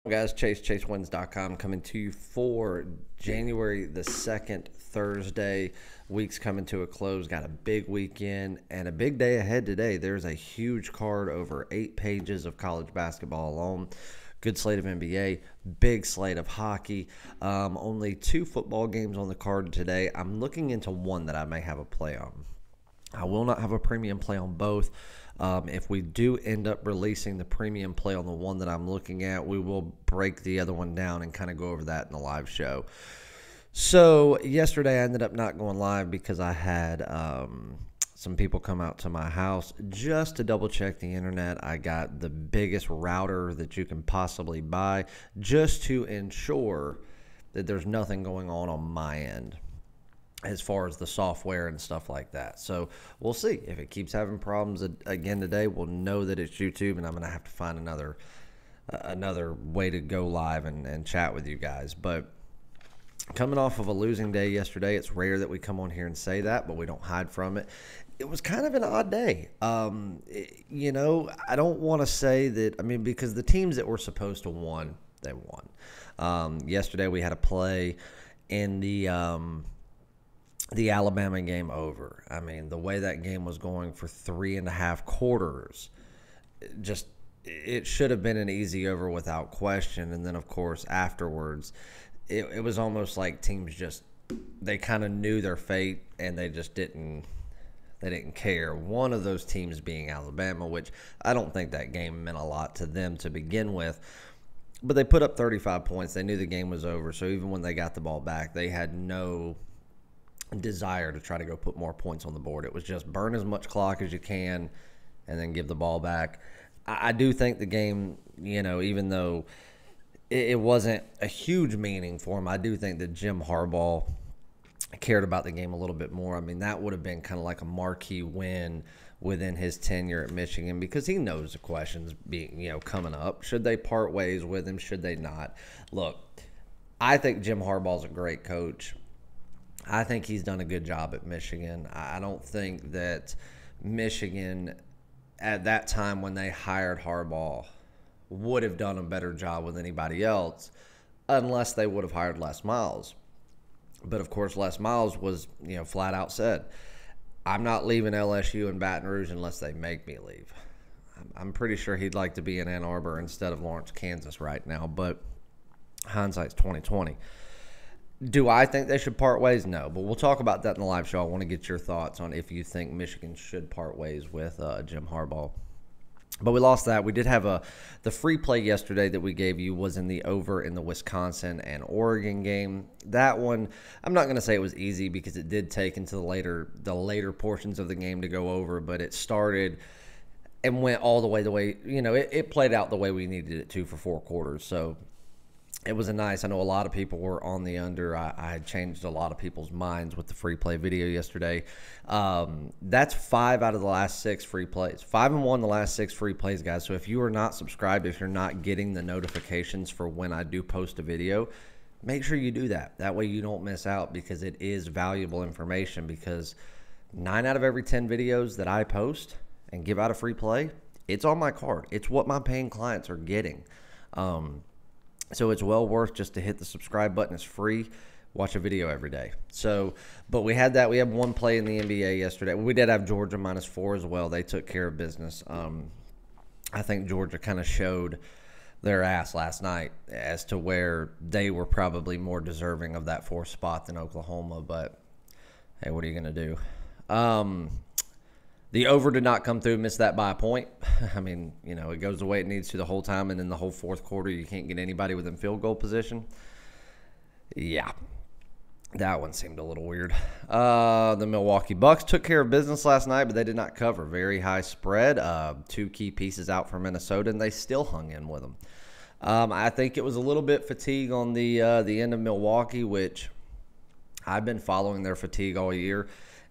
Guys, chasewins.com coming to you for January the 2nd, Thursday. Week's coming to a close. Got a big weekend and a big day ahead today. There's a huge card, over 8 pages of college basketball alone. Good slate of NBA, big slate of hockey. Only 2 football games on the card today. I'm looking into one that I may have a play on. I will not have a premium play on both. If we do end up releasing the premium play on the one that I'm looking at, we will break the other one down and kind of go over that in the live show. So yesterday I ended up not going live because I had some people come out to my house just to double check the internet. I got the biggest router that you can possibly buy just to ensure that there's nothing going on my end as far as the software and stuff like that. So we'll see. If it keeps having problems again today, we'll know that it's YouTube, and I'm going to have to find another way to go live and chat with you guys. But coming off of a losing day yesterday, it's rare that we come on here and say that, but we don't hide from it. It was kind of an odd day. I don't want to say that, because the teams that were supposed to win, they won. Yesterday we had a play in the Alabama game over. The way that game was going for 3.5 quarters, it should have been an easy over without question. And then, of course, afterwards, it was almost like teams they kind of knew their fate, and they just didn't care. One of those teams being Alabama, which I don't think that game meant a lot to them to begin with. But they put up 35 points. They knew the game was over. So even when they got the ball back, they had no desire to try to go put more points on the board. It was just burn as much clock as you can and then give the ball back. I do think the game, even though it wasn't a huge meaning for him, I do think that Jim Harbaugh cared about the game a little bit more. That would have been kind of like a marquee win within his tenure at Michigan, because he knows the questions being, coming up. Should they part ways with him? Should they not? Look, I think Jim Harbaugh's a great coach. I think he's done a good job at Michigan. I don't think that Michigan, at that time when they hired Harbaugh, would have done a better job with anybody else unless they would have hired Les Miles. But, of course, Les Miles was, flat out said, I'm not leaving LSU and Baton Rouge unless they make me leave. I'm pretty sure he'd like to be in Ann Arbor instead of Lawrence, Kansas right now, but hindsight's 20/20. Do I think they should part ways? No, but we'll talk about that in the live show. I want to get your thoughts on if you think Michigan should part ways with Jim Harbaugh. But we lost that. We did have the free play yesterday that we gave you was in the over in the Wisconsin and Oregon game. That one, I'm not going to say it was easy because it did take into the later portions of the game to go over, but it started and went all the way it played out the way we needed it to for 4 quarters. So it was I know a lot of people were on the under. I had changed a lot of people's minds with the free play video yesterday. That's 5 out of the last 6 free plays. 5-1 the last 6 free plays, guys. So if you are not subscribed, if you're not getting the notifications for when I do post a video, make sure you do that. That way you don't miss out, because it is valuable information, because 9 out of every 10 videos that I post and give out a free play, it's on my card. It's what my paying clients are getting. So it's well worth just to hit the subscribe button. It's free. Watch a video every day. But we had that. We had one play in the NBA yesterday. We did have Georgia -4 as well. They took care of business. I think Georgia kind of showed their ass last night as to where they were probably more deserving of that 4th spot than Oklahoma. But, hey, what are you going to do? The over did not come through, missed that by a point. It goes the way it needs to the whole time, and then the whole 4th quarter, you can't get anybody within field goal position. Yeah, that one seemed a little weird. The Milwaukee Bucks took care of business last night, but they did not cover. Very high spread. 2 key pieces out for Minnesota, and they still hung in with them. I think it was a little bit fatigue on the end of Milwaukee, which I've been following their fatigue all year.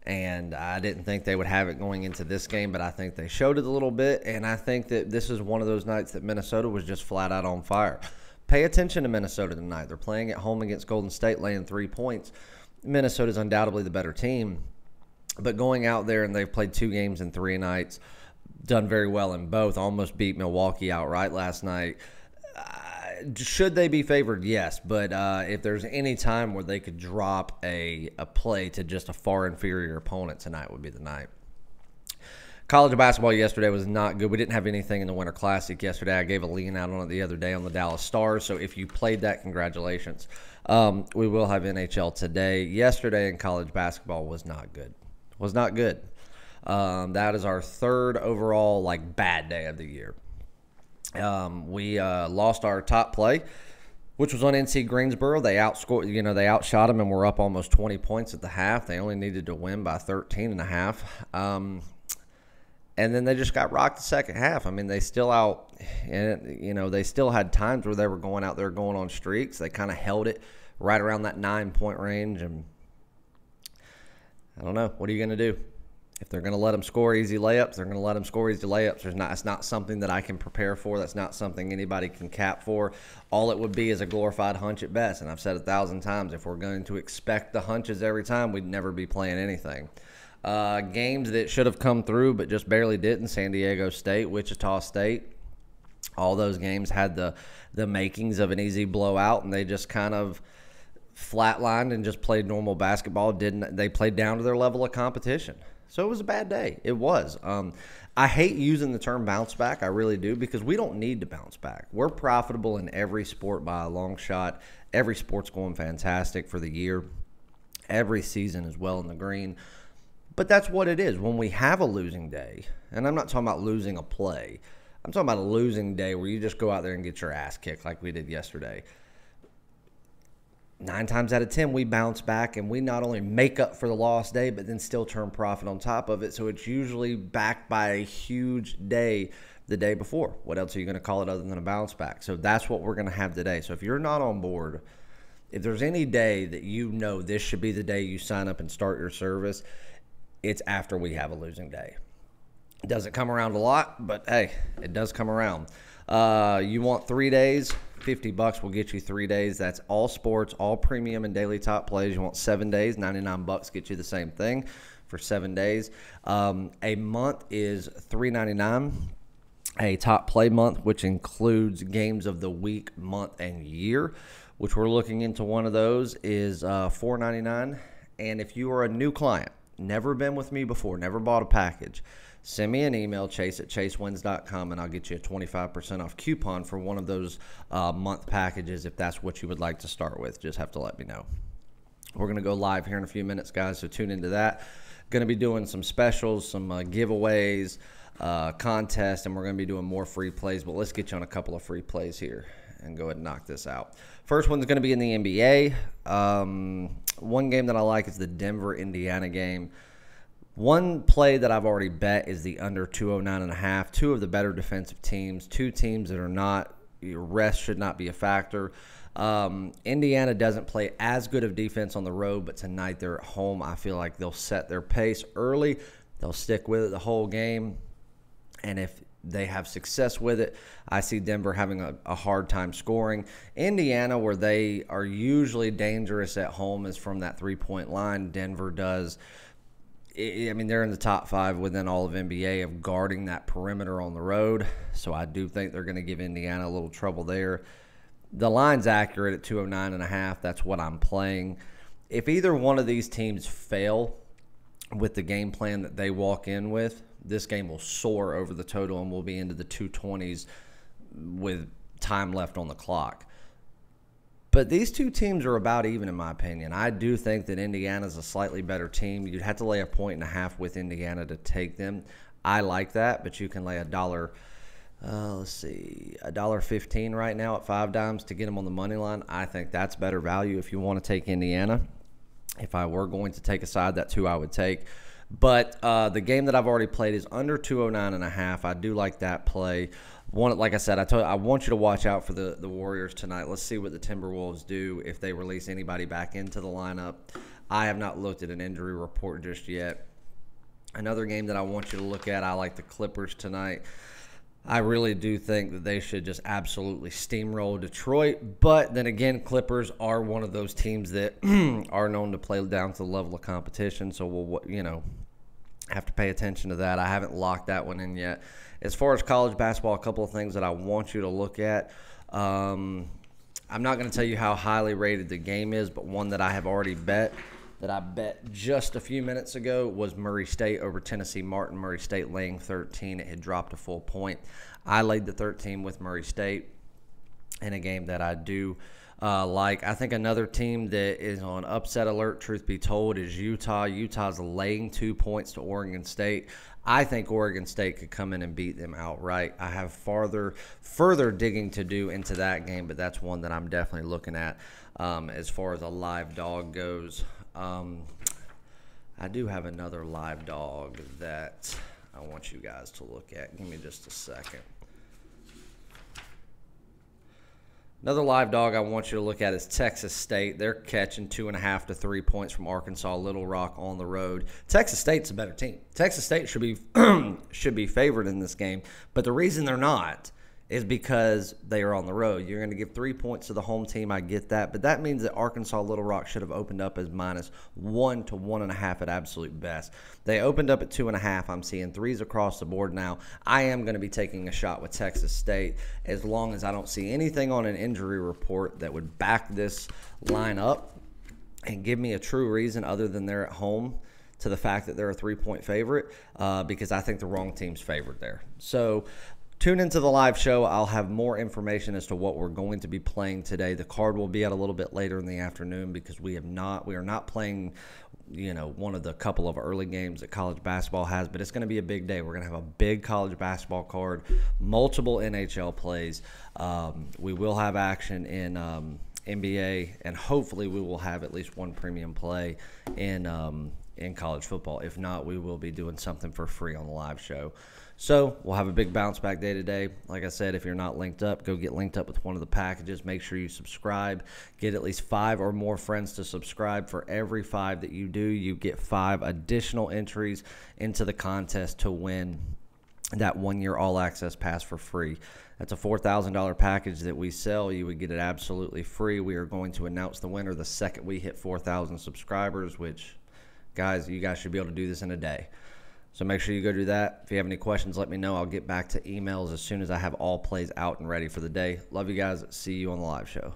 And I didn't think they would have it going into this game, but I think they showed it a little bit. And I think that this is one of those nights that Minnesota was just flat out on fire. Pay attention to Minnesota tonight. They're playing at home against Golden State, laying 3 points. Minnesota's undoubtedly the better team. But going out there, and they've played 2 games in 3 nights, done very well in both, almost beat Milwaukee outright last night. Should they be favored? Yes, but if there's any time where they could drop a play to just a far inferior opponent, tonight would be the night. College basketball yesterday was not good. We didn't have anything in the Winter Classic yesterday. I gave a lean out on it the other day on the Dallas Stars, so if you played that, congratulations. We will have NHL today. Yesterday in college basketball was not good. Was not good. That is our third overall bad day of the year. We lost our top play, which was on NC Greensboro. They outscored, they outshot them and were up almost 20 points at the half. They only needed to win by 13.5. And then they just got rocked the second half. I mean, they still they still had times where they were going out there going on streaks. They kind of held it right around that 9-point range. And I don't know. What are you going to do? If they're going to let them score easy layups, they're going to let them score easy layups. It's not something that I can prepare for. That's not something anybody can cap for. All it would be is a glorified hunch at best. And I've said 1,000 times, if we're going to expect the hunches every time, we'd never be playing anything. Games that should have come through but just barely didn't: San Diego State, Wichita State. All those games had the makings of an easy blowout, and they just kind of flatlined and just played normal basketball. They played down to their level of competition. So it was a bad day. It was. I hate using the term bounce back. I really do, because we don't need to bounce back. We're profitable in every sport by a long shot. Every sport's going fantastic for the year. Every season is well in the green. But that's what it is. When we have a losing day, and I'm not talking about losing a play, I'm talking about a losing day where you just go out there and get your ass kicked like we did yesterday. 9 times out of 10, we bounce back, and we not only make up for the lost day, but then still turn profit on top of it. So it's usually backed by a huge day the day before. What else are you going to call it other than a bounce back? So that's what we're going to have today. So if you're not on board, if there's any day that this should be the day you sign up and start your service, it's after we have a losing day. It doesn't come around a lot, but hey, it does come around. You want 3 days? $50 will get you 3 days. That's all sports, all premium and daily top plays. You want 7 days? $99 get you the same thing for 7 days. A month is $3.99. A top play month, which includes games of the week, month, and year, which we're looking into one of those, is $4.99. And if you are a new client, never been with me before, never bought a package, send me an email, chase@chasewins.com, and I'll get you a 25% off coupon for one of those month packages if that's what you would like to start with. Just have to let me know. We're going to go live here in a few minutes, guys, so tune into that. Going to be doing some specials, some giveaways, contests, and we're going to be doing more free plays. But let's get you on a couple of free plays here and go ahead and knock this out. First one's going to be in the NBA. One game that I like is the Denver-Indiana game. One play that I've already bet is the under 209.5. Two of the better defensive teams. Two teams that are not, rest should not be a factor. Indiana doesn't play as good of defense on the road, but tonight they're at home. I feel like they'll set their pace early. They'll stick with it the whole game. And if they have success with it, I see Denver having a hard time scoring. Indiana, where they are usually dangerous at home, is from that three-point line. Denver does. I mean, they're in the top 5 within all of NBA of guarding that perimeter on the road. So I do think they're going to give Indiana a little trouble there. The line's accurate at 209.5. That's what I'm playing. If either one of these teams fail with the game plan that they walk in with, this game will soar over the total and we'll be into the 220s with time left on the clock. But these two teams are about even, in my opinion. I do think that Indiana's a slightly better team. You'd have to lay 1.5 with Indiana to take them. I like that, but you can lay $1.15 right now at 5 dimes to get them on the money line. I think that's better value if you want to take Indiana. If I were going to take a side, that's who I would take. But the game that I've already played is under 209.5. I do like that play. Like I said, I want you to watch out for the Warriors tonight. Let's see what the Timberwolves do if they release anybody back into the lineup. I have not looked at an injury report just yet. Another game that I want you to look at, I like the Clippers tonight. I really do think that they should just absolutely steamroll Detroit. But then again, Clippers are one of those teams that are known to play down to the level of competition. So we'll, have to pay attention to that. I haven't locked that one in yet. As far as college basketball, a couple of things that I want you to look at. I'm not going to tell you how highly rated the game is, but one that I have already bet, that I bet just a few minutes ago, was Murray State over Tennessee Martin. Murray State laying 13. It had dropped a full point. I laid the 13 with Murray State in a game that I do like. I think another team that is on upset alert, truth be told, is Utah. Utah's laying 2 points to Oregon State. I think Oregon State could come in and beat them outright. I have further digging to do into that game, but that's one that I'm definitely looking at as far as a live dog goes. I do have another live dog that I want you guys to look at. Give me just a second. Another live dog I want you to look at is Texas State. They're catching 2.5 to 3 points from Arkansas Little Rock on the road. Texas State's a better team. Texas State should be favored in this game, but the reason they're not is because they are on the road. You're going to give 3 points to the home team. I get that, but that means that Arkansas Little Rock should have opened up as -1 to 1.5 at absolute best. They opened up at 2.5. I'm seeing 3s across the board now. I am going to be taking a shot with Texas State as long as I don't see anything on an injury report that would back this line up and give me a true reason other than they're at home to the fact that they're a 3-point favorite, because I think the wrong team's favored there. So tune into the live show. I'll have more information as to what we're going to be playing today. The card will be out a little bit later in the afternoon because we are not playing, one of the couple of early games that college basketball has, but it's going to be a big day. We're going to have a big college basketball card, multiple NHL plays. We will have action in NBA, and hopefully we will have at least one premium play in college football. If not, we will be doing something for free on the live show. So we'll have a big bounce back day today. Like I said, if you're not linked up, go get linked up with one of the packages. Make sure you subscribe. Get at least 5 or more friends to subscribe. For every 5 that you do, you get 5 additional entries into the contest to win that 1-year all-access pass for free. That's a $4,000 package that we sell. You would get it absolutely free. We are going to announce the winner the second we hit 4,000 subscribers, which, guys, you guys should be able to do this in a day. So make sure you go do that. If you have any questions, let me know. I'll get back to emails as soon as I have all plays out and ready for the day. Love you guys. See you on the live show.